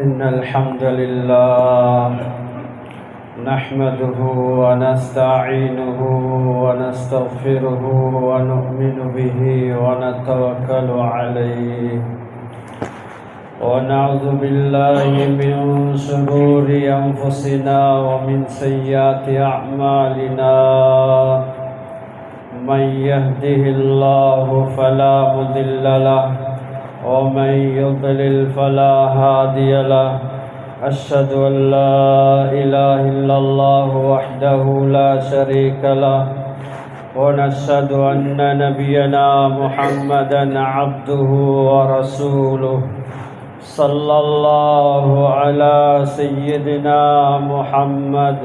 إن الحمد لله نحمده ونستعينه ونستغفره ونؤمن به ونتوكل عليه ونعوذ بالله من شرور أنفسنا ومن سيئات أعمالنا من يهده الله فلا مضل له ومن يضلل فلا هادي له أشهد أن لا إله إلا الله وحده لا شريك له ونشهد أن نبينا محمدا عبده ورسوله صلى الله على سيدنا محمد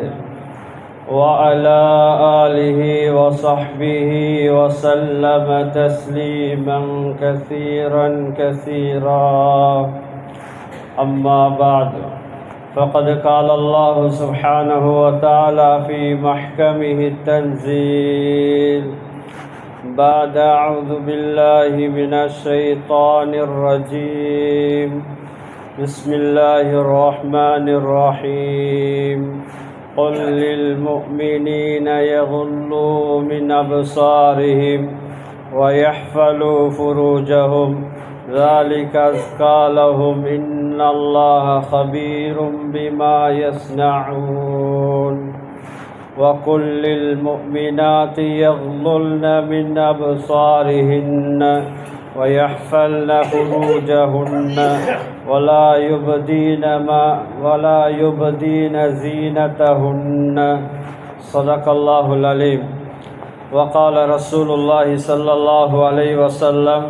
وعلى آله وصحبه وسلم تسليما كثيرا أما بعد فقد قال الله سبحانه وتعالى في محكمه التنزيل بعد أعوذ بالله من الشيطان الرجيم بسم الله الرحمن الرحيم قل للمؤمنين يغضوا من أبصارهم ويحفظوا فروجهم ذلك أزكى لهم إن الله خبير بما يصنعون وقل للمؤمنات يغضضن من أبصارهن ويحفظن فروجهن ولا يبدين زينتهن صدق الله العليم وقال رسول الله صلى الله عليه وسلم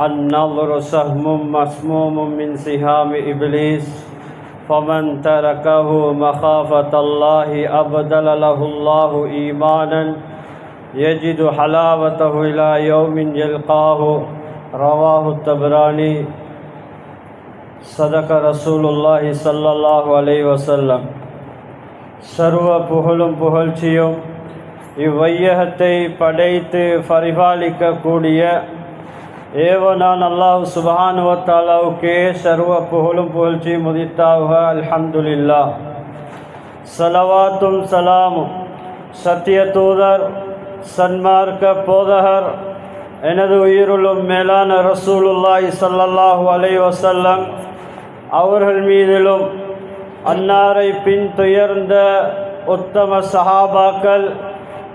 النظر سهم مسموم من سهام إبليس فمن تركه مخافة الله أبدل له الله إيمانا يجد حلاوته إلى يوم يلقاه رواه الطبراني صدق رسول الله صلى الله عليه وسلم சர்வ புகழும் புகழ்ச்சியும் இவ்வையகத்தை படைத்து பரிபாலிக்கக்கூடிய ஏவனான் அல்லாஹ் சுப்ஹானஹு வ தஆலாவுக்கே சர்வ புகழும் புகழ்ச்சியும் உரித்தாக. அல்ஹம்துலில்லாஹ். ஸலவாத்தும் ஸலாமும் சத்திய தூதர் சன்மார்க்க போதகர் எனது உயிருளும் மேலான ரசூலுல்லாஹி ஸல்லல்லாஹு அலைஹி வஸல்லம் அவர்கள் மீதிலும் அன்னாரை பின் துயர்ந்த உத்தம சஹாபாக்கள்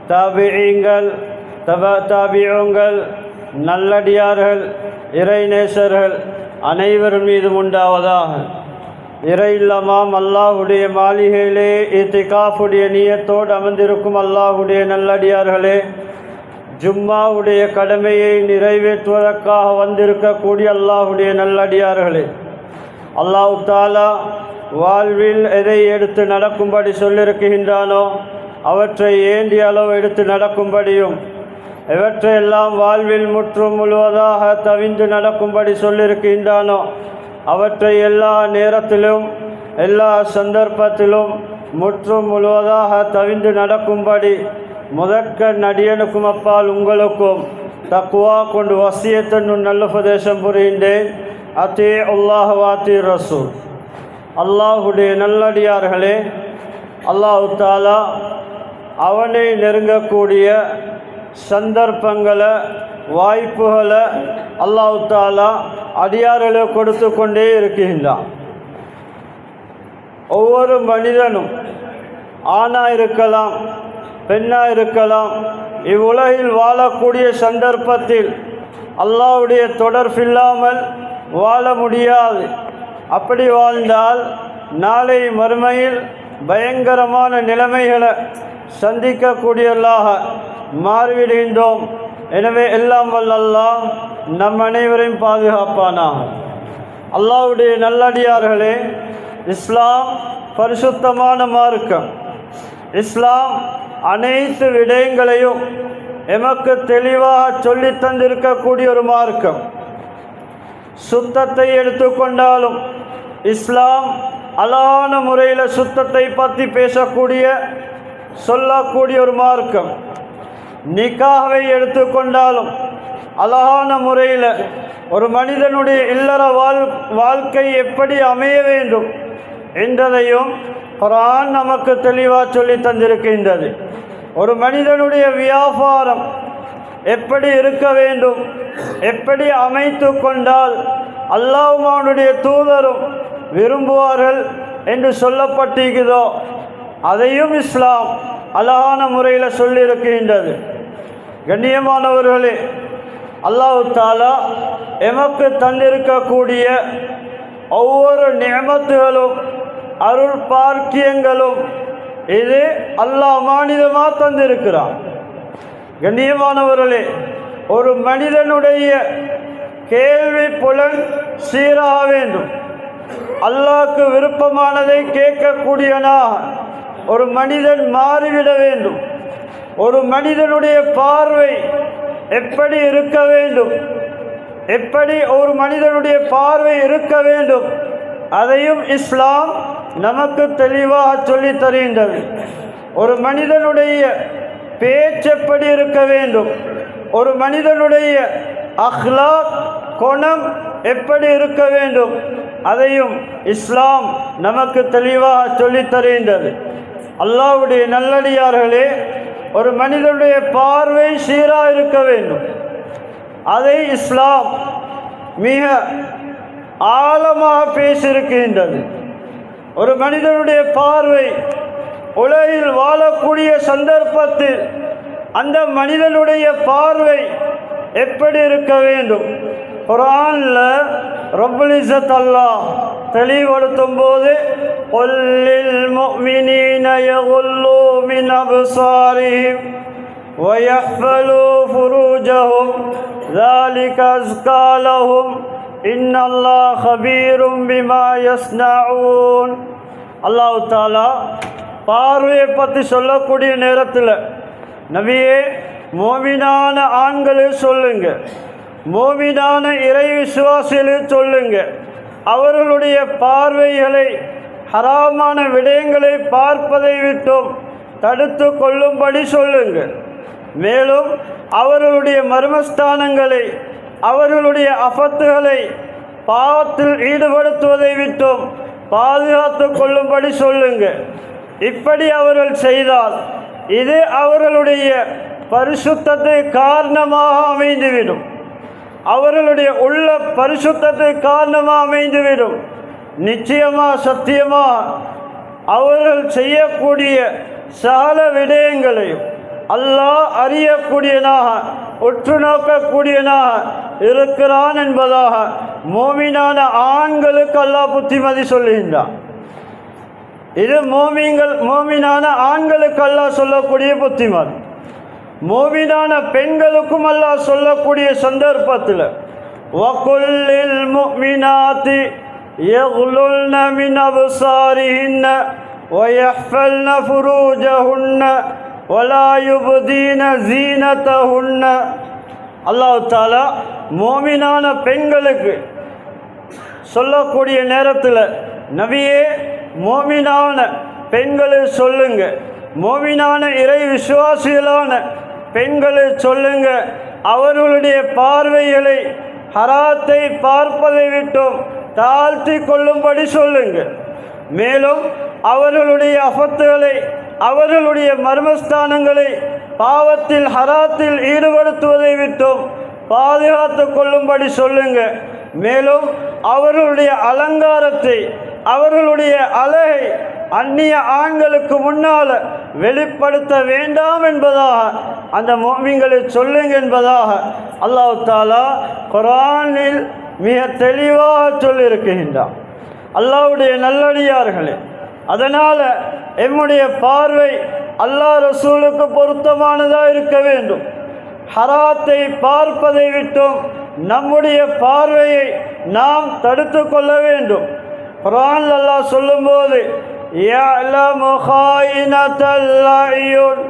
தாபிஈங்கள் தாபிஊங்கள் நல்லடியார்கள் இறைநேசர்கள் அனைவர் மீதும் உண்டாவதாக. இறை இல்லமாம் அல்லாஹுடைய மாளிகையிலே இத்திகாஃபுடைய நியத்தோடு அமர்ந்திருக்கும் அல்லாஹுடைய நல்லடியார்களே, ஜும்மாவுடைய கடமையை நிறைவேற்றுவதற்காக வந்திருக்கக்கூடிய அல்லாஹுடைய நல்லடியார்களே, அல்லாஹு தாலா வாழ்வில் எதை எடுத்து நடக்கும்படி சொல்லியிருக்கின்றானோ அவற்றை ஏந்திய அளவு எடுத்து நடக்கும்படியும், எவற்றையெல்லாம் வாழ்வில் முற்றும் முழுவதாக தவிந்து நடக்கும்படி சொல்லியிருக்கின்றானோ அவற்றை எல்லா நேரத்திலும் எல்லா சந்தர்ப்பத்திலும் முற்றும் முழுவதாக தவிந்து நடக்கும்படி முதற்க நடிகனுக்கும் அப்பால் உங்களுக்கும் தக்குவா கொண்டு வசியத்தன் நல்ல உபதேசம் புரிகின்றேன். அத்தே அல்லாஹ் வாத்தி ரசூல். அல்லாஹுடைய நல்லடியார்களே, அல்லாஹு தாலா அவனை நெருங்கக்கூடிய சந்தர்ப்பங்களை வாய்ப்புகளை அல்லாஹு தாலா அடியார்களை கொடுத்து கொண்டே இருக்கின்றான். ஒவ்வொரு மனிதனும் ஆணாக இருக்கலாம் பெண்ணாக இருக்கலாம், இவ்வுலகில் வாழக்கூடிய சந்தர்ப்பத்தில் அல்லாஹ்வுடைய தொடர்பில்லாமல் வாழ முடியாது. அப்படி வாழ்ந்தால் நாளை மறுமையில் பயங்கரமான நிலைமைகளை சந்திக்கக்கூடியவர்களாக மாறிவிடுகின்றோம். எனவே எல்லாம் வல்ல அல்லாஹ் நம் அனைவரையும் பாதுகாப்பானாக. அல்லாஹ்வுடைய நல்லடியார்களே, இஸ்லாம் பரிசுத்தமான மார்க்கம். இஸ்லாம் அனைத்து விடயங்களையும் எமக்கு தெளிவாக சொல்லி தந்திருக்கக்கூடிய ஒரு மார்க்கம். சுத்தத்தை எடுத்துக்கொண்டாலும் இஸ்லாம் அழகான முறையில் சுத்தத்தை பற்றி பேசக்கூடிய சொல்லக்கூடிய ஒரு மார்க்கம். நிக்காஹை எடுத்துக்கொண்டாலும் அழகான முறையில் ஒரு மனிதனுடைய இல்லற வாழ்க்கை எப்படி அமைய வேண்டும் என்றதையும் குர்ஆன் நமக்கு தெளிவாக சொல்லி தந்திருக்கின்றது. ஒரு மனிதனுடைய வியாபாரம் எப்படி இருக்க வேண்டும், எப்படி அமைத்து கொண்டால் அல்லாஹ்வும் அவனுடைய தூதரும் விரும்புவார்கள் என்று சொல்லப்பட்டிருக்கிறதோ அதையும் இஸ்லாம் அழகான முறையில் சொல்லியிருக்கின்றது. கண்ணியமானவர்களே, அல்லாஹ் தஆலா எமக்கு தந்திருக்கக்கூடிய ஒவ்வொரு நிஅமத்துகளும் அருள் பாக்கியங்களும் இது அல்லாஹ் மானிதமாக தந்திருக்கிறான். கண்ணியமானவர்களே, ஒரு மனிதனுடைய கேள்வி புலன் சீராக வேண்டும். அல்லாஹ்க்கு விருப்பமானதை கேட்கக்கூடியவனாக ஒரு மனிதன் மாறிவிட வேண்டும். ஒரு மனிதனுடைய பார்வை எப்படி இருக்க வேண்டும், எப்படி ஒரு மனிதனுடைய பார்வை இருக்க வேண்டும், அதையும் இஸ்லாம் நமக்கு தெளிவாக சொல்லி தருகின்றது. ஒரு மனிதனுடைய பேச்சு எப்படி இருக்க வேண்டும், ஒரு மனிதனுடைய அஹ்லாக் குணம் எப்படி இருக்க வேண்டும், அதையும் இஸ்லாம் நமக்கு தெளிவாக சொல்லி தருகின்றது. அல்லாஹ்வுடைய நல்லடியார்களே, ஒரு மனிதனுடைய பார்வை சீராக இருக்க வேண்டும். அதை இஸ்லாம் மிக ஆழமாக பேசியிருக்கின்றது. ஒரு மனிதனுடைய பார்வை உலகில் வாழக்கூடிய சந்தர்ப்பத்தில் அந்த மனிதனுடைய பார்வை எப்படி இருக்க வேண்டும், குர்ஆன்ல ரப்புல் இஸ்ஸத் அல்லாஹ் தெளிவுபடுத்தும் போது குல்லில் முஃமினீன யகுல்லூ மின் அப்சாரிஹிம் வயஹ்ஃபலூ ஃபுரூஜஹும் ذلك أزكى لهم إن الله خبير بما يصنعون. அல்லாஹ் தஆலா பார்வையை பற்றி சொல்லக்கூடிய நேரத்தில் நபியே மோமினான ஆண்களே சொல்லுங்க, மோமினான இறை விசுவாசிகளே சொல்லுங்க, அவர்களுடைய பார்வைகளை ஹராமான விடயங்களை பார்ப்பதை விட்டும் தடுத்து கொள்ளும்படி சொல்லுங்க. மேலும் அவர்களுடைய மர்மஸ்தானங்களை, அவர்களுடைய அஃபத்துகளை பாவத்தில் ஈடுபடுத்துவதை விட்டும் பாதுகாத்து கொள்ளும்படி சொல்லுங்க. இப்படி அவர்கள் செய்தால் இது அவர்களுடைய பரிசுத்தத்தை காரணமாக அமைந்துவிடும், அவர்களுடைய உள்ள பரிசுத்தத்தை காரணமாக அமைந்துவிடும். நிச்சயமாக சத்தியமாக அவர்கள் செய்யக்கூடிய சகல விடயங்களையும் அல்லாஹ் அறியக்கூடியனாக உற்று நோக்கக்கூடியனாக இருக்கிறான் என்பதாக மோமினான ஆண்களுக்கு அல்லாஹ் புத்திமதி சொல்லுகின்றான். இது மோமினான ஆண்களுக்கு அல்லாஹ் சொல்லக்கூடிய புத்திமதி. மோமினான பெண்களுக்கும் அல்லாஹ் சொல்லக்கூடிய சந்தர்ப்பத்தில் வகுல்லில் முஃமினாத்தி யகுலுல்ன மின் அப்சாரிஹின்ன வயஹ்ஃபல்ன ஃபுரூஜஹுன்ன வலா யுப்தீன ஸீனத்தஹுன்ன. அல்லாஹ் தஆலா மோமினான பெண்களுக்கு சொல்லக்கூடிய நேரத்தில் நபியே மோமினான பெண்களை சொல்லுங்க, மோமினான இறை விசுவாசிகளான பெண்களை சொல்லுங்க, அவர்களுடைய பார்வைகளை ஹராத்தை பார்ப்பதை விட்டும் தாழ்த்தி கொள்ளும்படி சொல்லுங்க. மேலும் அவர்களுடைய அஃபத்துகளை, அவர்களுடைய மர்மஸ்தானங்களை பாவத்தில் ஹராத்தில் ஈடுபடுத்துவதை விட்டும் பாதுகாத்து கொள்ளும்படி சொல்லுங்க. மேலும் அவர்களுடைய அலங்காரத்தை, அவர்களுடைய அழகை அந்நிய ஆண்களுக்கு முன்னால் வெளிப்படுத்த வேண்டாம் என்பதாக அந்த முஃமின்களை சொல்லுங்க என்பதாக அல்லாஹ் தஆலா குர்ஆனில் மிக தெளிவாக சொல்லியிருக்கின்றான். அல்லாஹ்வுடைய நல்லடியார்களே, அதனால் எம்முடைய பார்வை அல்லாஹ் ரசூலுக்கு பொருத்தமானதாக இருக்க வேண்டும். ஹராத்தை பார்ப்பதை விட்டும் நம்முடைய பார்வையை நாம் தடுத்து கொள்ள வேண்டும். குர்ஆன் அல்லாஹ் சொல்லும்போது யஅலமு காயினத்தல் அயுன்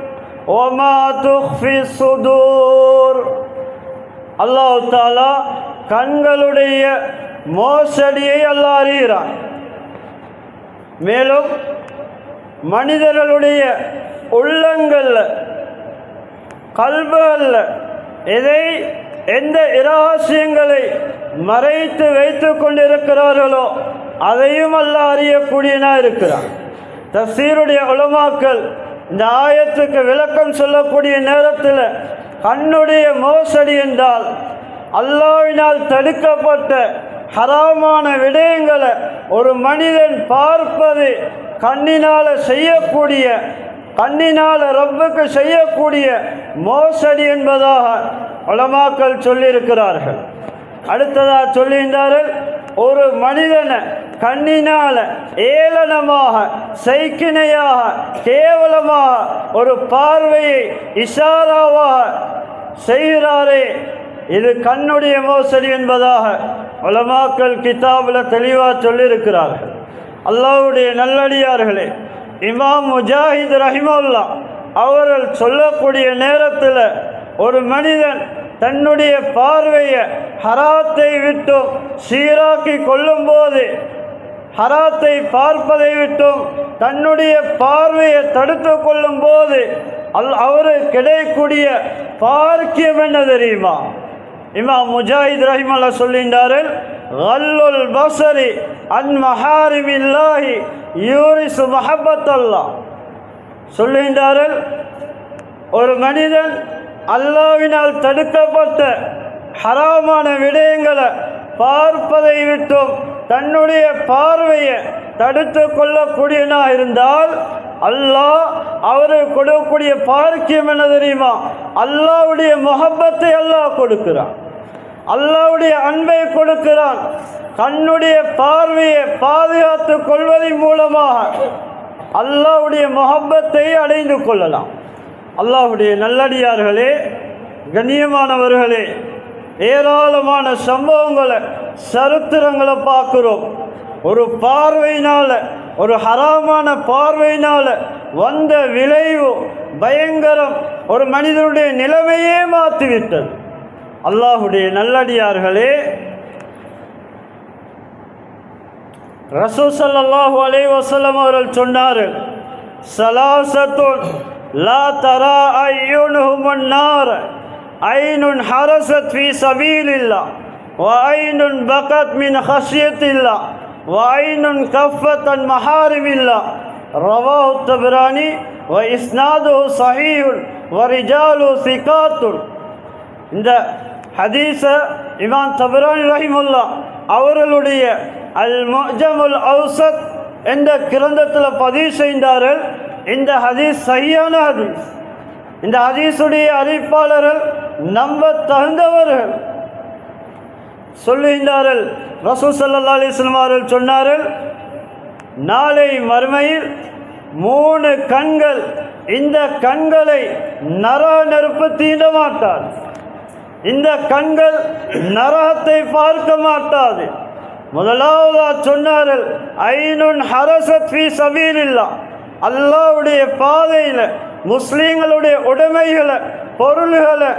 வமா துஃபி ஸுதூர். அல்லாஹ் தஆலா கண்களுடைய மோசடியை அல்லாஹ் அறிகிறான். மேலும் மனிதர்களுடைய உள்ளங்கள்ல, கல்புகளில் எதை எந்த இரகசியங்களை மறைத்து வைத்து கொண்டிருக்கிறார்களோ அதையும் அல்லாஹ் அறியக்கூடியனா இருக்கிறான். தஃசீருடைய உலமாக்கள் இந்த ஆயத்துக்கு விளக்கம் சொல்லக்கூடிய நேரத்தில் கண்ணுடைய மோசடி என்றால் அல்லாஹ்வினால் தடுக்கப்பட்ட ஹராமான விடயங்களை ஒரு மனிதன் பார்ப்பது கண்ணினால் செய்யக்கூடிய, கண்ணினால் ரப்புக்கு செய்யக்கூடிய மோசடி என்பதாக உலமாக்கள் சொல்லியிருக்கிறார்கள். அடுத்ததாக சொல்லுகின்றார்கள், ஒரு மனிதனை கண்ணினால ஏளனமாக, சைக்கிணையாக, கேவலமாக ஒரு பார்வையை இஷாராவாக செய்கிறாரே, இது கண்ணுடைய மோசடி என்பதாக உலமாக்கள் கிதாபில் தெளிவாக சொல்லியிருக்கிறார்கள். அல்லாஹ்வுடைய நல்லடியார்களே, இமாம் முஜாஹித் ரஹிமஹுல்லாஹ் அவர்கள் சொல்லக்கூடிய நேரத்தில் ஒரு மனிதன் தன்னுடைய பார்வையை ஹராத்தை விட்டும் சீராக்கி கொள்ளும் போது, ஹராத்தை பார்ப்பதை விட்டும் தன்னுடைய பார்வையை தடுத்து கொள்ளும் போது அவரு கிடைக்கக்கூடிய பாக்கியம் என்ன தெரியுமா? இமாம் முஜாஹித் ரஹிமஹுல்லாஹ் சொல்கின்றார்கள், கல்லுல் பஸரி அன் மஹாரிமில்லாஹி யூரிசு மஹப்பத்தல்லாஹ். சொல்கின்றார்கள், ஒரு மனிதன் அல்லாஹ்வினால் தடுக்கப்பட்ட ஹராமான விடயங்களை பார்ப்பதை விட்டும் தன்னுடைய பார்வையை தடுத்து கொள்ளக்கூடியனா இருந்தால் அல்லாஹ் அவருக்கு கொடுக்கக்கூடிய பாக்கியம் என்ன தெரியுமா? அல்லாஹ்வுடைய முஹப்பத்தை அல்லாஹ் கொடுக்கிறான், அல்லாஹ்வுடைய அன்பை கொடுக்கிறான். கண்ணுடைய பார்வையை பாதுகாத்து கொள்வதன் மூலமாக அல்லாஹ்வுடைய முஹப்பத்தை அடைந்து கொள்ளலாம். அல்லாஹ்வுடைய நல்லடியார்களே, கண்ணியமானவர்களே, ஏராளமான சம்பவங்களை, சரித்திரங்களை பார்க்கிறோம். ஒரு பார்வையினால், ஒரு ஹராமான பார்வையினால் வந்த விளைவு பயங்கரம், ஒரு மனிதனுடைய நிலைமையே மாற்றிவிட்டது. அல்லாஹ்வுடைய நல்லடியார்களே, ரசூல் ஸல்லல்லாஹு அலைஹி வஸல்லம் அவர்கள் சொன்னார்கள், ஸலாஸத்துன் லா தரா அய்யுனுஹுமுன் நார், ஐனுன் ஹரஸத் ஃபீ ஸபீலில்லாஹ் வ ஐனுன் பகத் மின் ஹஷ்யத்தில்லாஹ் வ ஐனுன் கஃபத் அன் மஹாரிமில்லாஹ். ரவாஹு தபரானி வ இஸ்னாதுஹு ஸஹீஹுன் வ ரிஜாலுஹு ஸிகாத்துன். இந்த ஹதீஸை இமாம் தபரானி ரஹிமஹுல்லாஹ் அவர்களுடைய அல் முஅஜமுல் அவ்ஸத் என்ற கிரந்தத்தில் பதிவு செய்தார்கள். இந்த ஹதீஸ் சரியான ஹதீஸ். இந்த ஹதீஸுடைய அறிவிப்பாளர்கள் நம்ப தகுந்தவர்கள். சொல்லுகின்றார்கள், ரசூல் ஸல்லல்லாஹு அலைஹி வஸல்லம் அவர்கள் சொன்னார்கள், நாளை மறுமையில் 3 கண்கள், இந்த கண்களை நரக நெருப்பு தீண்ட மாட்டாது. இந்த கண்கள் நரகத்தை பார்க்க மாட்டாது. முதலாவதா சொன்னார்கள், ஐனுன் ஹரஸத் ஃபீ ஸபீலில்லாஹ், அல்லாஹ்வுடைய பாதையில் முஸ்லீம்களுடைய உடைமைகளை, பொருள்களை,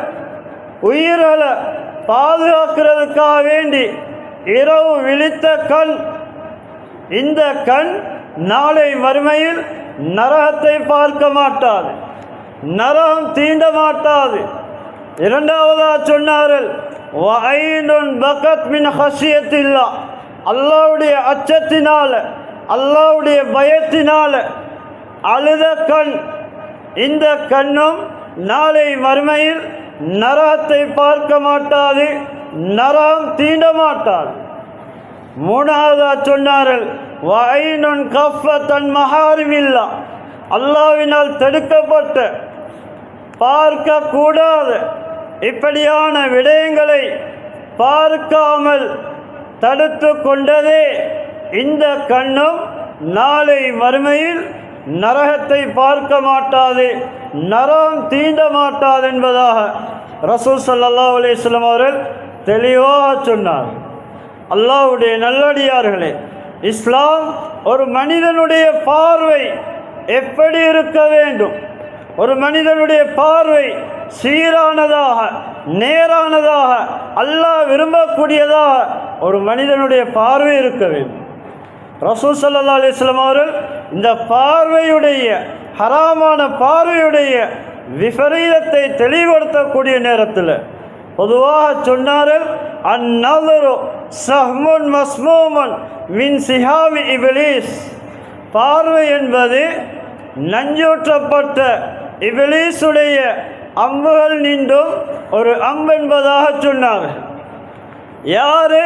உயிர்களை பாதுகாக்கிறதுக்காக வேண்டி இரவு விழித்த கண். இந்த கண் நாளை மறுமையில் நரகத்தை பார்க்க மாட்டாது, நரகம் தீண்ட மாட்டாது. இரண்டாவதா சொன்னார்கள், வஐனுன் பகத் மின் ஹஷ்யத்தில்லாஹ், அல்லாஹ்வுடைய அச்சத்தினால, அல்லாஹ்வுடைய பயத்தினால அழுத கண். இந்த கண்ணும் நாளை மறுமையில் நரகத்தை பார்க்க மாட்டாது, நரகம் தீண்ட மாட்டாது. மூணாவதா சொன்னார்கள், வஐனுன் கஃபத் அன் மஹாரிமில்லாஹ், அல்லாஹ்வினால் தடுக்கப்பட்ட, பார்க்க கூடாத இப்படியான விடயங்களை பார்க்காமல் தடுத்து கொண்டதே இந்த கண்ணும் நாளை மறுமையில் நரகத்தை பார்க்க மாட்டாது, நரகம் தீண்ட மாட்டாது என்பதாக ரசூல் ஸல்லல்லாஹு அலைஹி வஸல்லம் அவர்கள் தெளிவாக சொன்னார். அல்லாஹ்வுடைய நல்லடியார்களே, இஸ்லாம் ஒரு மனிதனுடைய பார்வை எப்படி இருக்க வேண்டும், ஒரு மனிதனுடைய பார்வை சீரானதாக, நேரானதாக, அல்லாஹ் விரும்பக்கூடியதாக ஒரு மனிதனுடைய பார்வை இருக்க வேண்டும். ரசூல் ஸல்லல்லாஹு அலைஹி வஸல்லம் அவர்கள் இந்த பார்வையுடைய, ஹராமான பார்வையுடைய விபரீதத்தை தெளிவுபடுத்தக்கூடிய நேரத்தில் பொதுவாக சொன்னார்கள், அந்நதரு சஹ்முன் மஸ்மூமுன் மின் சிஹாமி இப்லீஸ். பார்வை என்பது நஞ்சூற்றப்பட்ட இப்லீசுடைய அம்புகள் நின்றும் ஒரு அம்பு என்பதாக சொன்னார்கள். யாரு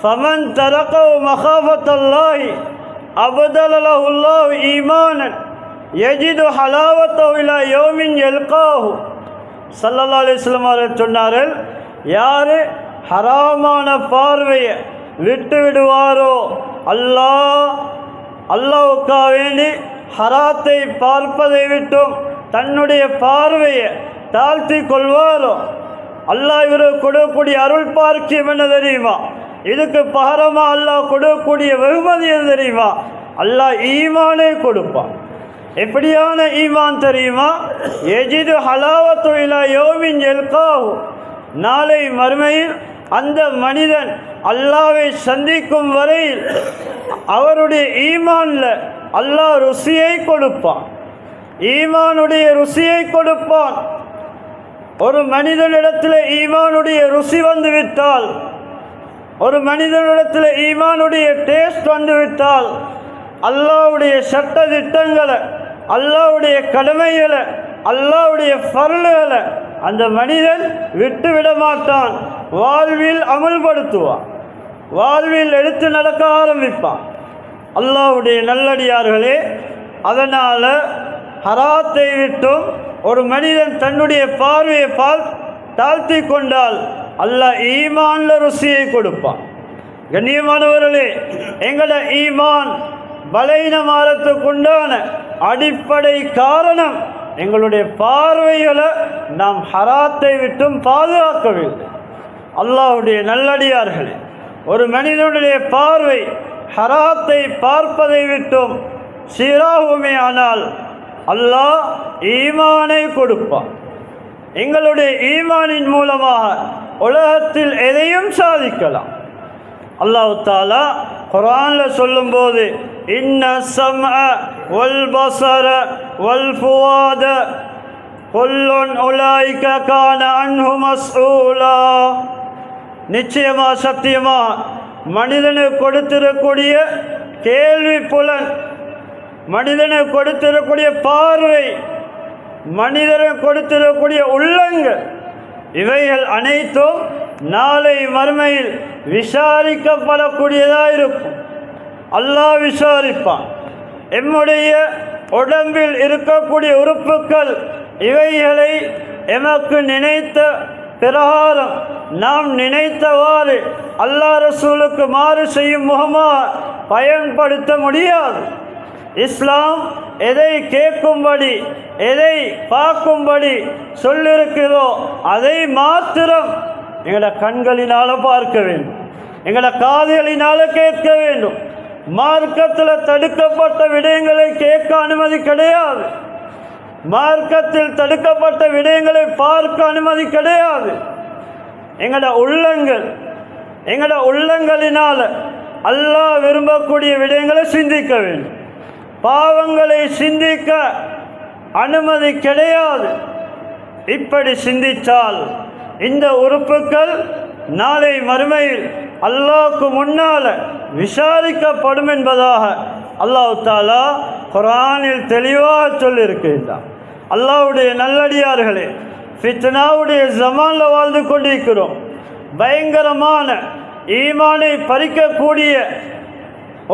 ஃபமன் தரகவு மகாஃபத்தல்லாஹி அபதலஹுல்லாஹு ஈமானன் யஜிது ஹலாவத்தஹு இலா யௌமின் யல்காஹு. ஸல்லல்லாஹு அலைஹி வஸல்லம் அவர்கள் சொன்னார்கள், யாரு ஹராமான பார்வையை விட்டு விடுவாரோ, அல்லாஹ்வுக்காக வேண்டி ஹராத்தை பார்ப்பதை விட்டும் தன்னுடைய பார்வையை தாழ்த்தி கொள்வாரோ, அல்லாஹ் இவருக்கு கொடுக்கக்கூடிய அருள் பார்க்கியம் என்ன தெரியுமா? இதுக்கு பகரமா அல்லாஹ் கொடுக்கக்கூடிய வெகுமதி என்ன தெரியுமா? அல்லாஹ் ஈமானே கொடுப்பான். எப்படியான ஈமான் தெரியுமா? எஜிது ஹலாவத்து இலா யௌமின் யல்காஹு. நாளை மறுமையில் அந்த மனிதன் அல்லாஹ்வை சந்திக்கும் வரையில் அவருடைய ஈமான்ல அல்லாஹ் ருசியை கொடுப்பான், ஈமானுடைய ருசியை கொடுப்பான். ஒரு மனிதனிடத்தில் ஈமானுடைய ருசி வந்துவிட்டால், ஒரு மனிதனிடத்தில் ஈமானுடைய டேஸ்ட் வந்துவிட்டால், அல்லாஹ்வுடைய சட்ட திட்டங்களை, அல்லாஹ்வுடைய கடமைகளை, அல்லாஹ்வுடைய ஃபர்லுகளை அந்த மனிதன் விட்டு விட மாட்டான். வாழ்வில் அமல்படுத்துவான், வாழ்வில் எடுத்து நடக்க ஆரம்பிப்பான். அல்லாஹ்வுடைய நல்லடியார்களே, அதனால் ஹராத்தை விட்டும் ஒரு மனிதன் தன்னுடைய பார்வையை தாழ்த்தி கொண்டால் அல்லாஹ் ஈமான்ல ருசியை கொடுப்பான். கண்ணியமானவர்களே, எங்களோட ஈமான் பலைனமானத்துக்குண்டான அடிப்படை காரணம் எங்களுடைய பார்வைகளை நாம் ஹராத்தை விட்டும் பாதுகாக்கவில்லை. அல்லாஹ்வுடைய நல்லடியார்களே, ஒரு மனிதனுடைய பார்வை ஹராத்தை பார்ப்பதை விட்டும் சீராகுமே ஆனால் அல்லாஹ் ஈமானை கொடுப்பான். எங்களுடைய ஈமானின் மூலமாக உலகத்தில் எதையும் சாதிக்கலாம். அல்லாஹ் தஆலா குர்ஆன்ல சொல்லும்போது, இன்ன ஸம்அ வல் பஸர வல் ஃபுவாத குல்லுன் உலாயிக கான அன்ஹு மஸ்ஊலா. நிச்சயமா சத்தியமா மனிதனுக்கு கொடுத்திருக்கக்கூடிய கேள்வி புலன், மனிதனுக்கு கொடுத்திருக்கக்கூடிய பார்வை, மனிதனுக்கு கொடுத்திருக்கக்கூடிய உள்ளங்கள், இவைகள் அனைத்தும் நாளை மறுமையில் விசாரிக்கப்படக்கூடியதாக இருக்கும். அல்லாஹ் விசாரிப்பான். எம்முடைய உடம்பில் இருக்கக்கூடிய உறுப்புகள் இவைகளை எமக்கு நினைத்த பிரகாரம் நாம் நினைத்தவாறு அல்லாஹ் ரசூலுக்கு மாறு செய்யும் முகமாக பயன்படுத்த முடியாது. இஸ்லாம் எதை கேட்கும்படி, எதை பார்க்கும்படி சொல்லிருக்கிறதோ அதை மாத்திரம் எங்களோட கண்களினால் பார்க்க வேண்டும், எங்களோட காதுகளினால் கேட்க வேண்டும். மார்க்கத்தில் தடுக்கப்பட்ட விடயங்களை கேட்க அனுமதி கிடையாது, மார்க்கத்தில் தடுக்கப்பட்ட விடயங்களை பார்க்க அனுமதி கிடையாது. எங்களோட உள்ளங்களினால் அல்லாஹ் விரும்பக்கூடிய விடயங்களை சிந்திக்க வேண்டும், பாவங்களை சிந்திக்க அனுமதி கிடையாது. இப்படி சிந்தித்தால் இந்த உறுப்புகள் நாளை மறுமையில் அல்லாஹ்வுக்கு முன்னால் விசாரிக்கப்படும் என்பதாக அல்லாஹ் தஆலா குர்ஆனில் தெளிவாக சொல்லியிருக்கின்றார். அல்லாஹ்வுடைய நல்லடியார்களே, ஃபித்னாவுடைய ஜமானில் வாழ்ந்து கொண்டிருக்கிறோம். பயங்கரமான ஈமானை பறிக்கக்கூடிய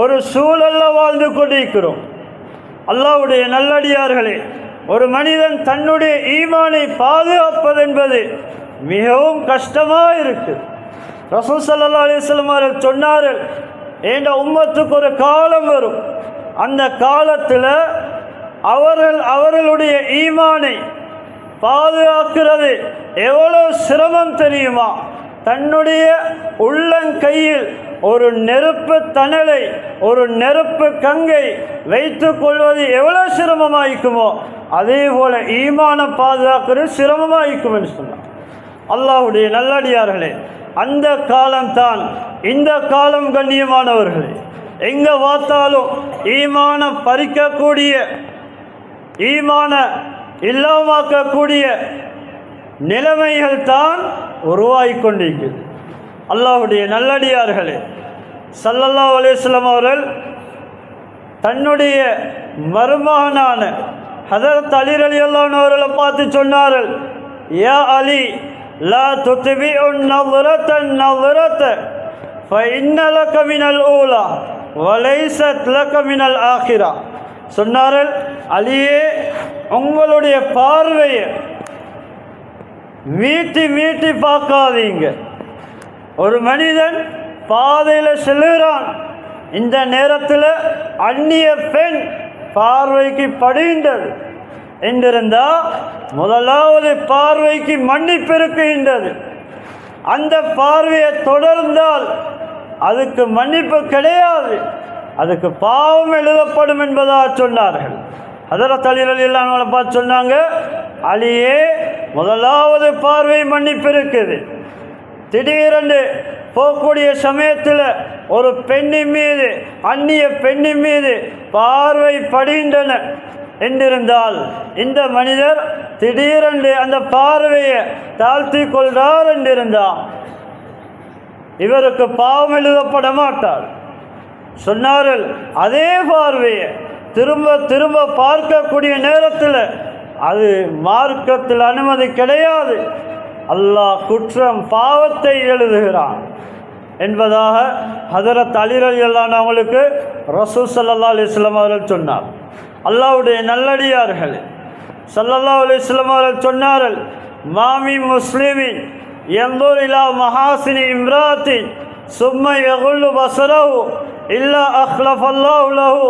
ஒரு சூழலில் வாழ்ந்து கொண்டிருக்கிறோம். அல்லாஹ்வுடைய நல்லடியார்களே, ஒரு மனிதன் தன்னுடைய ஈமானை பாதுகாப்பது என்பது மிகவும் கஷ்டமாக இருக்குது. ரசூல் ஸல்லல்லாஹு அலைஹி வஸல்லம் அவர்கள் சொன்னார்கள், இந்த உம்மத்துக்கு ஒரு காலம் வரும், அந்த காலத்தில் அவர்களுடைய ஈமானை பாதுகாக்கிறது எவ்வளோ சிரமம் தெரியுமா? தன்னுடைய உள்ளங்கையில் ஒரு நெருப்பு தணலை, ஒரு நெருப்பு கங்கை வைத்து கொள்வது எவ்வளோ சிரமமாயிருக்குமோ அதே போல ஈமான பாதுகாக்கிறது சிரமமாயிருக்கும் என்று சொன்னார். அல்லாஹ்வுடைய நல்லடியார்களே, அந்த காலம்தான் இந்த காலம். கண்ணியமானவர்களே, எங்கே பார்த்தாலும் ஈமான பறிக்கக்கூடிய, ஈமான இல்லாமக்கக்கூடிய நிலைமைகள் தான் உருவாகி கொண்டிருக்கிறது. அல்லாஹ்வுடைய நல்லடியார்களே, ஸல்லல்லாஹு அலைஹி வஸல்லம் அவர்கள் தன்னுடைய மருமகனான ஹதரத் அலி ரலியல்லாஹு அன்ஹு அவர்களை பார்த்து சொன்னார்கள், யா அலி லா துத்பிஉ நظரத்தன் நظரத ஃபஇன்ன லக மினல் ஊலா வலைஸத் லக மினல் ஆখিরা. சொன்னார்கள், அலியே, உங்களுடைய பார்வையை மீட்டி மீட்டி பார்க்காதீங்க. ஒரு மனிதன் பாதையில் செல்கிறான், இந்த நேரத்தில் அந்நிய பெண் பார்வைக்கு படுகின்றது என்றிருந்தால் முதலாவது பார்வைக்கு மன்னிப்பு இருக்கின்றது. அந்த பார்வையை தொடர்ந்தால் அதுக்கு மன்னிப்பு கிடையாது, அதுக்கு பாவம் எழுதப்படும் என்பதாக சொன்னார்கள். ஹதரத் அலி ரலியல்லாஹு அன்ஹு பார்த்து சொன்னாங்க, அலியே, முதலாவது பார்வை மன்னிப்பு இருக்குது. திடீரென்று போகக்கூடிய சமயத்தில் ஒரு பெண்ணின் மீது, அந்நிய பெண்ணின் மீது பார்வை படுகின்றன என்றிருந்தால் இந்த மனிதர் திடீரென்று அந்த பார்வையை தாழ்த்தி கொள்கிறார் என்றிருந்தால் இவருக்கு பாவம் எழுதப்பட மாட்டார். சொன்னார்கள், அதே பார்வையை திரும்ப திரும்ப பார்க்கக்கூடிய நேரத்தில் அது மார்க்கத்தில் அனுமதி கிடையாது, அல்லாஹ் குற்றம் பாவத்தை எழுதுகிறான் என்பதாக ஹதரத் அலி ரலியல்லாஹு அன்ஹு அவங்களுக்கு ரசூல் ஸல்லல்லாஹு அலைஹி வஸல்லம் அவர்கள் சொன்னார். அல்லாஹ்வுடைய நல்லடியார்களே, ஸல்லல்லாஹு அலைஹி வஸல்லம் அவர்கள் சொன்னார்கள், மாமி முஸ்லிமின் யன்துர் இலா மஹாசினி இம்ராத்தின் சும்ம யகுல்லு பஸரஹு இல்லா அக்லஃபல்லாஹு லஹு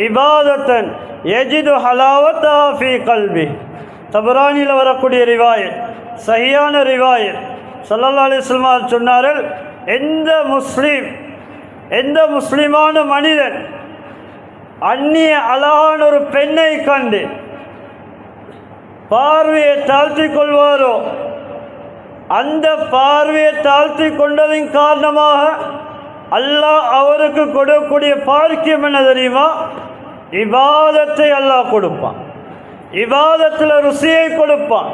இபாதத்தன் யஜிது ஹலாவத்தஹா ஃபீ கல்பி. தபரானியில் வரக்கூடிய ரிவாயத், சஹீஹான ரிவாயத். ஸல்லல்லாஹு அலைஹி வஸல்லம் சொன்னார்கள், எந்த முஸ்லிமான மனிதன் அந்நிய அழகான ஒரு பெண்ணை கண்டு பார்வையை தாழ்த்தி கொள்வாரோ, அந்த பார்வையை தாழ்த்தி கொண்டதின் காரணமாக அல்லாஹ் அவருக்கு கொடுக்கக்கூடிய பாக்கியம் என்ன தெரியுமா? இபாதத்தை அல்லாஹ் கொடுப்பான், இபாதத்தில் ருசியை கொடுப்பான்,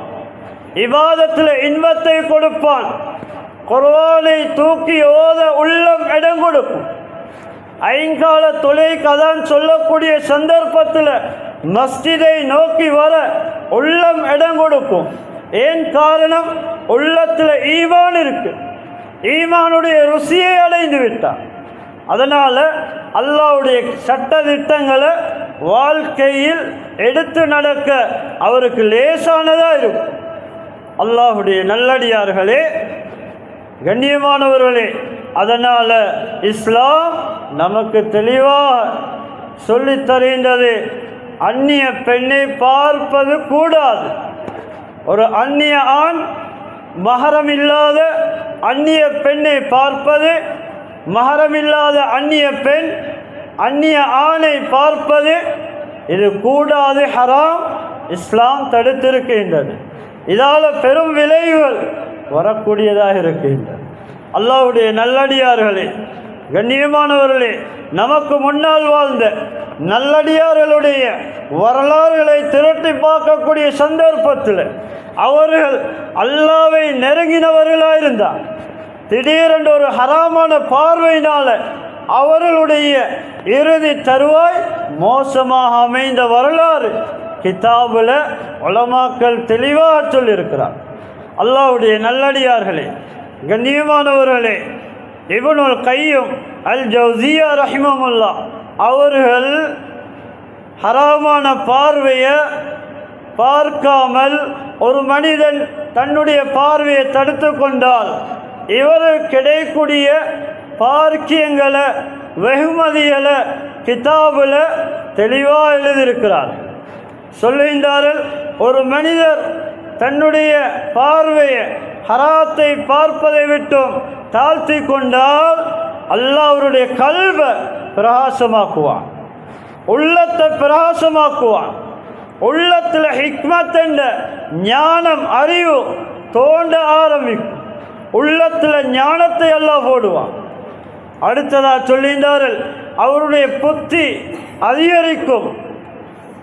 இபாதத்தில் இன்பத்தை கொடுப்பான். குர்ஆனை தூக்கி ஓத உள்ளம் இடம் கொடுக்கும். ஐங்கால தொழுகைக்கு அதான் சொல்லக்கூடிய சந்தர்ப்பத்தில் மஸ்ஜிதை நோக்கி வர உள்ளம் இடம் கொடுக்கும். ஏன் காரணம்? உள்ளத்தில் ஈமான் இருக்கு, ஈமானுடைய ருசியை அடைந்து விட்டான். அதனால் அல்லாஹ்வுடைய சட்ட திட்டங்களை வாழ்க்கையில் எடுத்து நடக்க அவருக்கு லேசானதாக இருக்கும். அல்லாஹ்வுடைய நல்லடியார்களே, கண்ணியமானவர்களே, அதனால் இஸ்லாம் நமக்கு தெளிவாக சொல்லித் தருகின்றது, அந்நிய பெண்ணை பார்ப்பது கூடாது. ஒரு அந்நிய ஆண் மஹரம் இல்லாத அந்நிய பெண்ணை பார்ப்பது, மஹரம் இல்லாத அந்நிய பெண் அந்நிய ஆணை பார்ப்பது, இது கூடாது, ஹராம். இஸ்லாம் தடுத்திருக்கின்றது. இதால் பெரும் விளைவுகள் வரக்கூடியதாக இருக்கின்றது. அல்லாஹ்வுடைய நல்லடியார்களே, கண்ணியமானவர்களே, நமக்கு முன்னால் வாழ்ந்த நல்லடியார்களுடைய வரலாறுகளை திரட்டி பார்க்கக்கூடிய சந்தர்ப்பத்தில் அவர்கள் அல்லாஹ்வை நெருங்கினவர்களாக இருந்தார். திடீரென்று ஒரு ஹராமான பார்வையினால் அவர்களுடைய இறுதி தருவாய் மோசமாக அமைந்த வரலாறு கிதாபில் உலமாக்கள் தெளிவாக சொல்லியிருக்கிறார். அல்லாஹ்வுடைய நல்லடியார்களே, கண்ணியமானவர்களே, இப்னுல் கையும் அல் ஜௌசியா ரஹிமஹுல்லாஹ் அவர்கள் ஹராமான பார்வையை பார்க்காமல் ஒரு மனிதன் தன்னுடைய பார்வையை தடுத்து கொண்டால் இவருக்கு கிடைக்கக்கூடிய பாக்கியங்களை வெகுமதிகளை கிதாபில் தெளிவாக எழுதியிருக்கிறார். சொல்லுகின்றார்கள், ஒரு மனிதர் தன்னுடைய பார்வையை ஹராத்தை பார்ப்பதை விட்டும் தாழ்த்தி கொண்டால் அல்லாஹ் அவருடைய கல்வை பிரகாசமாக்குவான், உள்ளத்தை பிரகாசமாக்குவான். உள்ளத்தில் ஹிக்மத் என்ற ஞானம், அறிவு தோண்ட ஆரம்பிக்கும். உள்ளத்தில் ஞானத்தை அல்லாஹ் போடுவான். அடுத்ததாக சொல்லுகின்றார்கள், அவருடைய புத்தி அதிகரிக்கும்.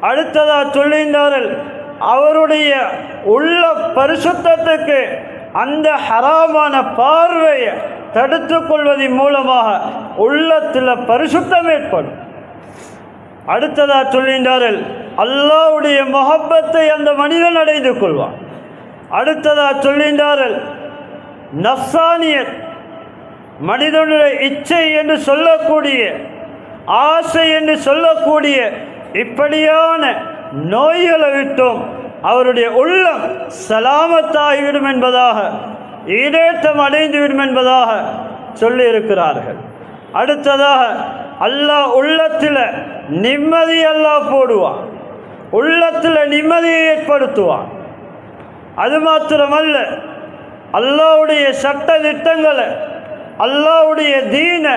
அடுத்ததாக சொல்லுகின்றார்கள், அவருடைய உள்ள பரிசுத்தத்துக்கு அந்த ஹராமான பார்வையை தடுத்து கொள்வதன் மூலமாக உள்ளத்தில் பரிசுத்தம் ஏற்படும். அடுத்ததாக சொல்கின்றார்கள், அல்லாஹ்வுடைய முஹப்பத்தை அந்த மனிதன் அடைந்து கொள்வான். அடுத்ததாக சொல்கின்றார்கள், நஃப்சானியத், மனிதனுடைய இச்சை என்று சொல்லக்கூடிய, ஆசை என்று சொல்லக்கூடிய இப்படியான நோய்களை விட்டும் அவருடைய உள்ளம் சலாமத்தாகிவிடும் என்பதாக, ஈடேற்றம் அடைந்துவிடும் என்பதாக சொல்லி இருக்கிறார்கள். அடுத்ததாக அல்லாஹ் உள்ளத்தில் நிம்மதி அல்லாஹ் போடுவான், உள்ளத்தில் நிம்மதியை ஏற்படுத்துவான். அது மாத்திரமல்ல, அல்லாஹ்வுடைய சட்ட திட்டங்களை, அல்லாஹ்வுடைய தீனை,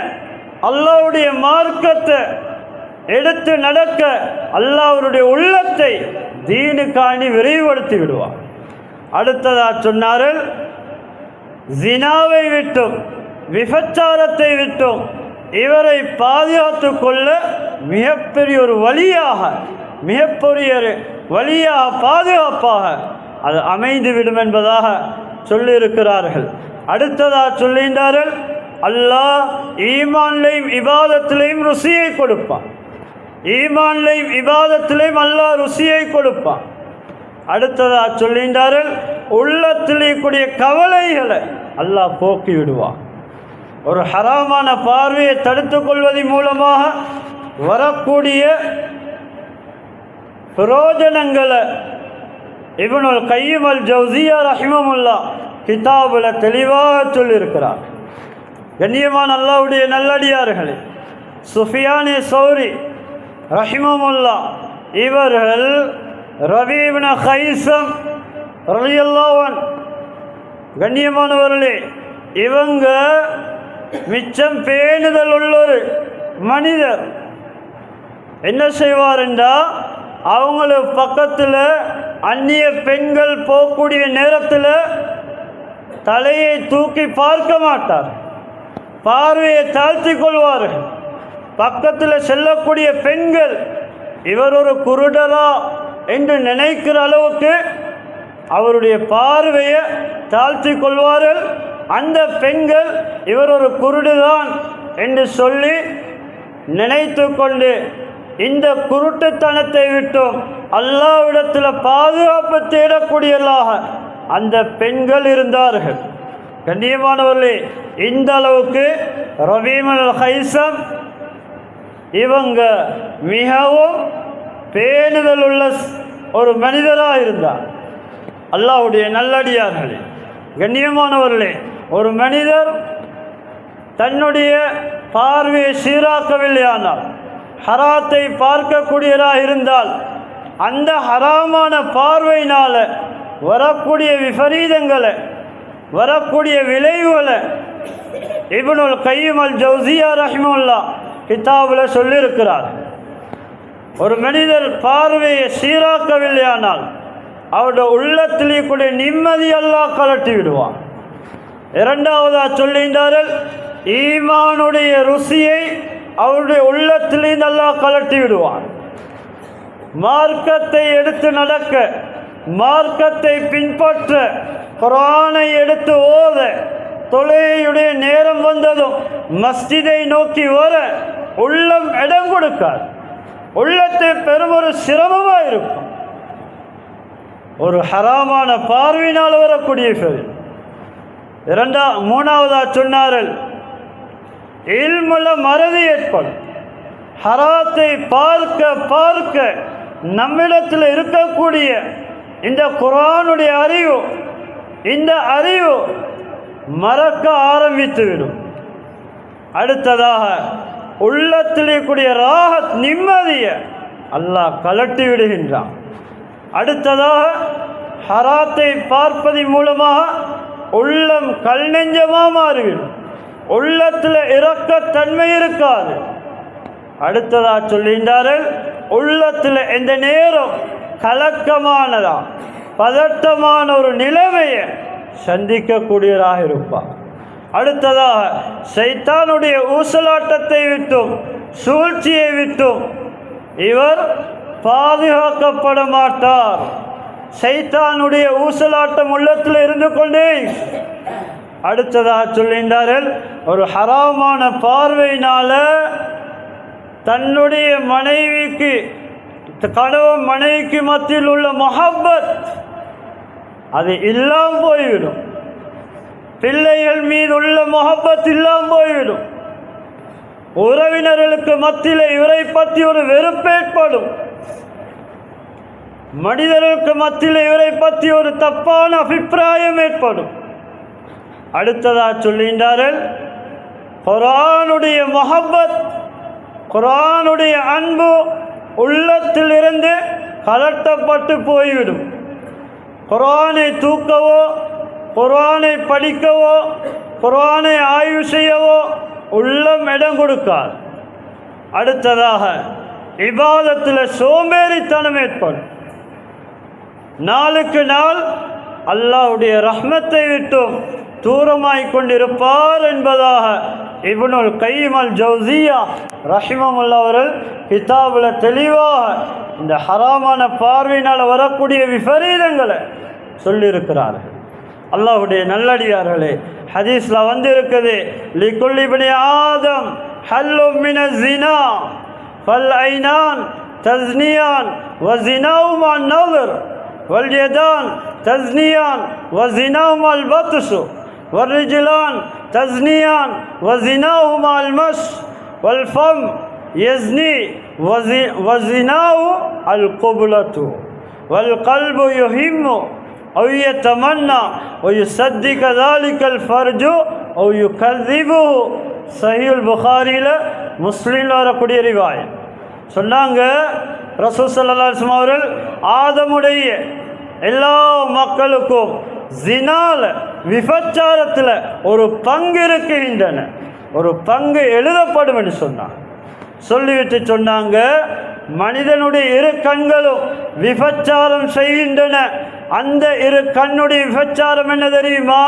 அல்லாஹ்வுடைய மார்க்கத்தை எடுத்து நடக்க அல்லாஹ்வுடைய உள்ளத்தை தீனுக்காண்டி விரிவுபடுத்தி விடுவார். அடுத்ததாக சொன்னார்கள், ஜினாவை விட்டும் விபச்சாரத்தை விட்டும் இவரை பாதுகாத்து கொள்ள மிகப்பெரிய ஒரு வழியாக பாதுகாப்பாக அது அமைந்துவிடும் என்பதாக சொல்லியிருக்கிறார்கள். அடுத்ததாக சொல்லுகின்றார்கள், அல்லாஹ் ஈமான்லையும் இபாதத்திலையும் ருசியை கொடுப்பான். ஈமான்லையும் இபாதத்திலையும் அல்லாஹ் ருசியை கொடுப்பான். அடுத்ததாக சொல்லுகின்றார்கள், உள்ளத்தில் கூடிய கவலைகளை அல்லாஹ் போக்கி விடுவான். ஒரு ஹராமான பார்வையை தடுத்து கொள்வதன் மூலமாக வரக்கூடிய பிரயோஜனங்களை இப்னுல் கய்யிம் அல் ஜௌஸிய்யா ரஹிமஹுல்லாஹ் கிதாபில் தெளிவாக சொல்லியிருக்கிறார். கண்ணியமான அல்லாஹ்வுடைய நல்லடியார்களே, சுஃபியானே சௌரி ரஹிமஹுல்லாஹ் இவர்கள் ரபீ இப்னு கைஸம் ரலியல்லாஹு அன்ஹு, கண்ணியமானவர்களே, இவங்க மிச்சம் பேணுதல் உள்ள ஒரு மனிதர். என்ன செய்வார் என்றால், அவங்களுக்கு பக்கத்தில் அந்நிய பெண்கள் போகக்கூடிய நேரத்தில் தலையை தூக்கி பார்க்க மாட்டார், பார்வையை தாழ்த்தி கொள்வார்கள். பக்கத்தில் செல்லக்கூடிய பெண்கள் இவர் ஒரு குருடரா என்று நினைக்கிற அளவுக்கு அவருடைய பார்வையை தாழ்த்தி கொள்வார்கள். அந்த பெண்கள் இவர் ஒரு குருடுதான் என்று சொல்லி நினைத்து கொண்டு இந்த குருட்டுத்தனத்தை விட்டும் அல்லாஹ்விடத்தில் பாதுகாப்பு தேடக்கூடியவர்களாக அந்த பெண்கள் இருந்தார்கள். கண்ணியமானவர்களே, இந்த அளவுக்கு ரபீ இப்னு கைஸம் இவங்க மிகவும் பேணுதல் உள்ள ஒரு மனிதராக இருந்தார். அல்லாஹ்வுடைய நல்லடியார்களே, கண்ணியமானவர்களே, ஒரு மனிதர் தன்னுடைய பார்வையை சீராக்கவில்லையானால், ஹராத்தை பார்க்கக்கூடியவராக இருந்தால், அந்த ஹராமான பார்வையினால் வரக்கூடிய விபரீதங்களை, வரக்கூடிய விளைவுகளை இப்னுல் கய்யிம் அல் ஜௌஸிய்யா ரஹிமஹுல்லாஹ் கிதாபில் சொல்லியிருக்கிறார். ஒரு மனிதர் பார்வையை சீராக்கவில்லையானால் அவருடைய உள்ளத்திலே கூட நிம்மதி அல்லாஹ் கலட்டி விடுவான். இரண்டாவதாக சொல்லுகின்றார்கள், ஈமானுடைய ருசியை அவருடைய உள்ளத்திலிருந்து அல்லாஹ் கலட்டி விடுவான். மார்க்கத்தை எடுத்து நடக்க, மார்க்கத்தை பின்பற்ற, குர்ஆனை எடுத்து ஓத, தொழுகையுடைய நேரம் வந்ததும் மஸ்ஜிதை நோக்கி வர உள்ளம் இடம் கொடுக்காது. உள்ளத்தை பெரும் ஒரு சிரமமாக இருக்கும். ஒரு ஹராமான பார்வையினால் வரக்கூடிய மூணாவதாக சொன்னார்கள், இல்முல மறதி ஏற்படும். ஹராத்தை பார்க்க பார்க்க நம்மிடத்தில் இருக்கக்கூடிய இந்த குர்ஆனுடைய அறிவு, இந்த அறிவு மறக்க ஆரம்பித்துவிடும். அடுத்ததாக உள்ளத்திலே கூடிய ராஹத், நிம்மதியை அல்லாஹ் கலட்டி விடுகின்றான். அடுத்ததாக ஹராத்தை பார்ப்பதன் மூலமாக உள்ளம் கல் நெஞ்சமாக மாறிவிடும். உள்ளத்தில் இரக்கத்தன்மை இருக்காது. அடுத்ததாக சொல்கின்றார்கள், உள்ளத்தில் எந்த நேரம் கலக்கமானதா பதட்டமான ஒரு நிலைமையை சந்திக்கக்கூடியவராக இருப்பார். அடுத்ததாக சைத்தானுடைய ஊசலாட்டத்தை விட்டும் சூழ்ச்சியை விட்டும் இவர் பாதுகாக்கப்பட மாட்டார். சைத்தானுடைய ஊசலாட்டம் உள்ளத்தில் இருந்து கொண்டே. அடுத்ததாக சொல்கின்றார்கள், ஒரு ஹராமான பார்வையினால தன்னுடைய மனைவிக்கு, கணவன் மனைவிக்கு மத்தியில் உள்ள மொஹப்பத் அது இல்லாமல் போய்விடும். பிள்ளைகள் மீது உள்ள மொஹப்பத் இல்லாமல் போய்விடும். உறவினர்களுக்கு மத்தியில் இவரை பற்றி ஒரு வெறுப்பு ஏற்படும். மனிதர்களுக்கு மத்தியில் இவரை பற்றி ஒரு தப்பான அபிப்பிராயம் ஏற்படும். அடுத்ததாக சொல்கின்றார்கள், குர்ஆனுடைய மொஹப்பத், குர்ஆனுடைய அன்பு உள்ளத்தில் இருந்து கலட்டப்பட்டு போய்விடும். குர்ஆனை தூக்கவோ, குர்ஆனை படிக்கவோ, குர்ஆனை ஆய்வு செய்யவோ உள்ளம் இடம் கொடுக்காது. அடுத்ததாக இபாதத்தில் சோம்பேறித்தனம் ஏற்படும். நாளுக்கு நாள் அல்லாஹ்வுடைய ரஹ்மத்தை விட்டும் தூரமாய் கொண்டிருப்பார் என்பதாக இப்னுல் கையிம் அல் ஜௌசியா ரஹிமஹுல்லாஹ் அவர்கள் கிதாபில் தெளிவாக இந்த ஹராமான பார்வையினால் வரக்கூடிய விபரீதங்களை சொல்லியிருக்கிறார்கள். அல்லாஹ்வுடைய நல்லடியார்களே, ஹதீஸில் வந்து இருக்குது, லிகுல்லி இப்னி ஆதம் ஹல்லும் மினஸ் ஸினா ஃபல் ஐனான் தஸ்னியான் வ ஸினாஹுமா அன்-நظர் வல் யதான் தஸ்னியான் வ ஸினாஹுமா அல்-பத்ஷு வல் ரிஜ்லான் تزنيان وزناهما المس والفم يزني وزناه القبلة والقلب يهم أو يتمنى ويصدق ذلك الفرج أو يكذبه. صحيح البخاري முஸ்லிம்ல வரக்கூடிய ரிவாயத். சொன்னாங்க, ரசூல் ஸல்லல்லாஹு அலைஹி வஸல்லம் அவர்கள் ஆதமுடைய எல்லா மக்களுக்கும் ஜினால, விபச்சாரத்தில் ஒரு பங்கு இருக்கின்றன, ஒரு பங்கு எழுதப்படும் என்று சொன்னாங்க. சொல்லிவிட்டு சொன்னாங்க, மனிதனுடைய இரு கண்களும் விபச்சாரம் செய்கின்றன. அந்த இரு கண்ணுடைய விபச்சாரம் என்ன தெரியுமா?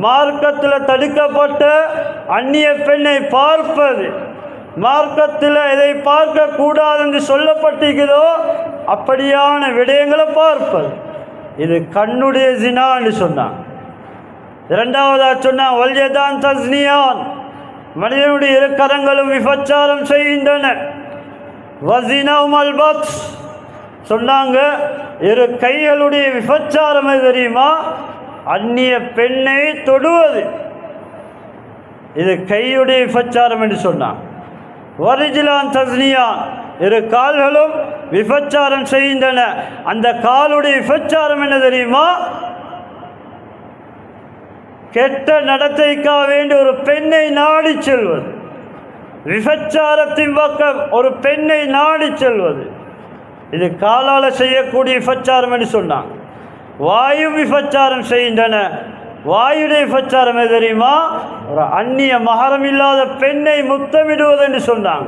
மார்க்கத்தில் தடுக்கப்பட்ட அந்நிய பெண்ணை பார்ப்பது, மார்க்கத்தில் எதை பார்க்க கூடாது என்று சொல்லப்பட்டிருக்கிறதோ அப்படியான விடயங்களை பார்ப்பது, இது கண்ணுடைய ஜினான்னு சொன்னான். இரண்டாவதாக சொன்னான், வல்யதான் தஸ்னியான், மனிதனுடைய இரு கரங்களும் விபச்சாரம் செய்கின்றன. வஸினஹுமா அல்-பத்ஷ் சொன்னாங்க, இரு கைகளுடைய விபச்சாரம் தெரியுமா? அந்நிய பெண்ணை தொடுவது, இது கையுடைய விபச்சாரம் என்று சொன்னான். வரிஜிலான் தஸ்னியான், இரு கால்களும் விபச்சாரம் செய்கின்றன. அந்த காலுடைய விபச்சாரம் என்ன தெரியுமா? கெட்ட நடத்தைக்காக வேண்டி ஒரு பெண்ணை நாடி செல்வது, விபச்சாரத்தின் பக்கம் ஒரு பெண்ணை நாடி செல்வது, இது காலால் செய்யக்கூடிய விபச்சாரம் என்று சொன்னாங்க. வாயு விபச்சாரம் செய்கின்றன. வாயுடைய விபச்சாரம் எது தெரியுமா? ஒரு அந்நிய மகரம் இல்லாத பெண்ணை முத்தமிடுவது என்று சொன்னாங்க.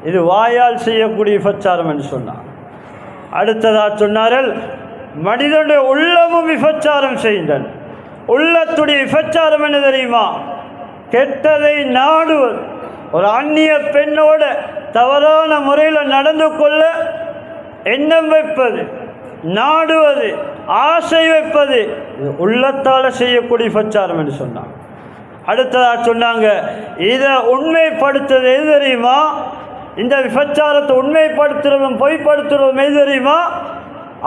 இது வாயால் செய்யக்கூடிய விபச்சாரம் என்று சொன்னாங்க. அடுத்ததாக சொன்னார்கள், மனிதனுடைய உள்ளமும் விபச்சாரம் செய்கின்றன. உள்ளத்துடைய விபச்சாரம் என்ன தெரியுமா? கெட்டதை நாடுவது, ஒரு அந்நிய பெண்ணோட தவறான முறையில் நடந்து கொள்ள எண்ணம் வைப்பது, நாடுவது, ஆசை வைப்பது, இது உள்ளத்தால் செய்யக்கூடிய விபச்சாரம் என்று சொன்னாங்க. அடுத்ததாக சொன்னாங்க, இதை உண்மைப்படுத்துறது எது தெரியுமா? இந்த விபச்சாரத்தை உண்மைப்படுத்துறதும் பொய்ப்படுத்துறதும் எது தெரியுமா?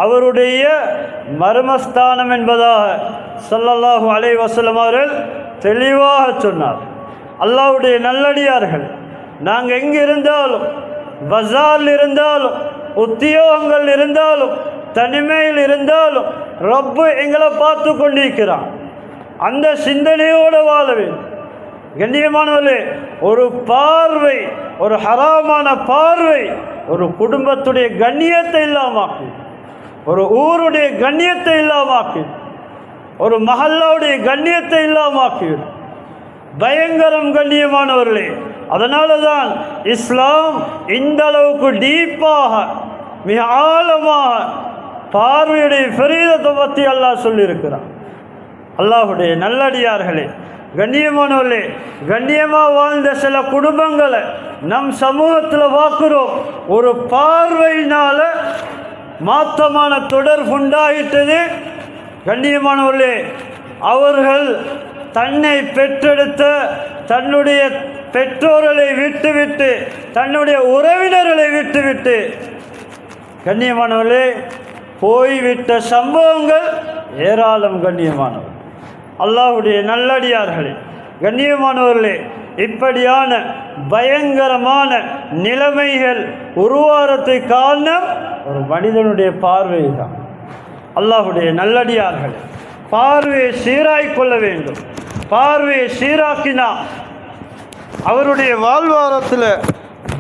அவருடைய மர்மஸ்தானம் என்பதாக ஸல்லல்லாஹு அலைஹி வஸல்லம் அவர்கள் தெளிவாக சொன்னார். அல்லாஹ்வுடைய நல்லடியார்கள், நாங்கள் எங்கே இருந்தாலும், பஜாரில் இருந்தாலும், உத்தியோகங்கள் இருந்தாலும், தனிமையில் இருந்தாலும், ரப்பு எங்களை பார்த்து கொண்டிருக்கிறான். அந்த சிந்தனையோடு வாழ வேண்டும். கண்ணியமானவர்களே, ஒரு பார்வை, ஒரு ஹராமான பார்வை ஒரு குடும்பத்துடைய கண்ணியத்தை இல்லாமாக்கி, ஒரு ஊருடைய கண்ணியத்தை இல்லாமாக்கி, ஒரு மஹல்லாவுடைய கண்ணியத்தை இல்லாமாக்கி, பயங்கரம். கண்ணியமானவர்களே, அதனால தான் இஸ்லாம் இந்த அளவுக்கு டீப்பாக, மிக ஆழமாக பார்வையுடைய ஃபரீதத்தை பற்றி அல்லாஹ் சொல்லியிருக்கிறான். அல்லாஹுடைய நல்லடியார்களே, கண்ணியமானவர்களே, கண்ணியமாக வாழ்ந்த சில குடும்பங்களை நம் சமூகத்தில் பார்க்குறோம். ஒரு பார்வையினால் மாற்றமான தொடர்பு உண்டாயிட்டது. கண்ணியமானவர்களே, அவர்கள் தன்னை பெற்றெடுத்த தன்னுடைய பெற்றோர்களை விட்டுவிட்டு, தன்னுடைய உறவினர்களை விட்டுவிட்டு கண்ணியமானவர்களே போய்விட்ட சம்பவங்கள் ஏராளம். கண்ணியமானவர் அல்லாஹ்வுடைய நல்லடியார்களே, கண்ணியமானவர்களே, இப்படியான பயங்கரமான நிலைமைகள் உருவாரத்தை காரணம் ஒரு மனிதனுடைய பார்வை தான். அல்லாஹ்வுடைய நல்லடியார்கள் பார்வையை சீராய் கொள்ள வேண்டும். பார்வையை சீராக்கினா அவருடைய வாழ்வாரத்தில்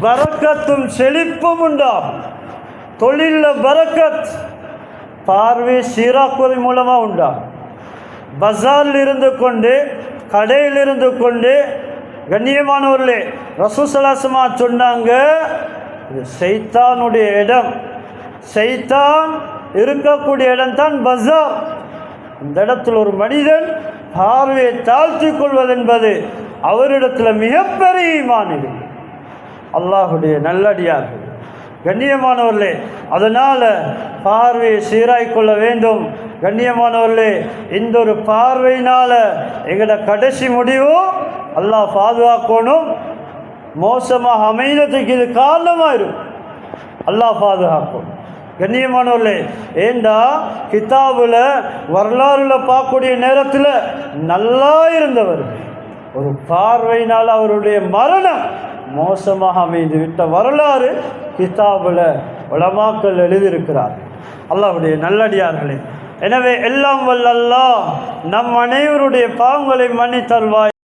பரக்கத்தும் செழிப்பும் உண்டாகும். தொழிலில் பரக்கத் பார்வையை சீராக்குவதன் மூலமாக உண்டாகும். பஜாரில் இருந்து கொண்டு, கடையில் இருந்து கொண்டு, கண்ணியமானவர்களே, ரசூல் ஸல்லல்லாஹு அலைஹி வஸல்லம் சொன்னாங்க, இது ஷைத்தானுடைய இடம். ஷைத்தான் இருக்கக்கூடிய இடம்தான் பஜார். இந்த இடத்துல ஒரு மனிதன் பார்வையை தாழ்த்தி கொள்வதென்பது அவரிடத்தில் மிகப்பெரிய ஈமான். அல்லாஹ்வுடைய நல்லடியார்கள், கண்ணியமானவர்களே, அதனால் பார்வையை சீராய் கொள்ள வேண்டும். கண்ணியமானவர்களே, இந்த ஒரு பார்வையினால் எங்களோட கடைசி முடிவும் அல்லாஹ் பாதுகாக்கணும். மோசமாக அமைதத்துக்கு இது காரணமாயிரும். அல்லாஹ் பாதுகாக்கணும். கண்ணியமானவர்களே, ஏண்டா கிதாபில் வரலாறுல பார்க்கக்கூடிய நேரத்தில் நல்லா இருந்தவர் ஒரு பார்வையினால் அவருடைய மரணம் மோசமாக அமைந்து விட்ட வரலாறு கிதாபில் உலமாக்கள் எழுதியிருக்கிறார். அல்லாஹ்வுடைய நல்லடியார்களே, எனவே எல்லாம் வல்ல அல்லாஹ் நம் அனைவருடைய பாவங்களை மன்னித்தருள்வாய்.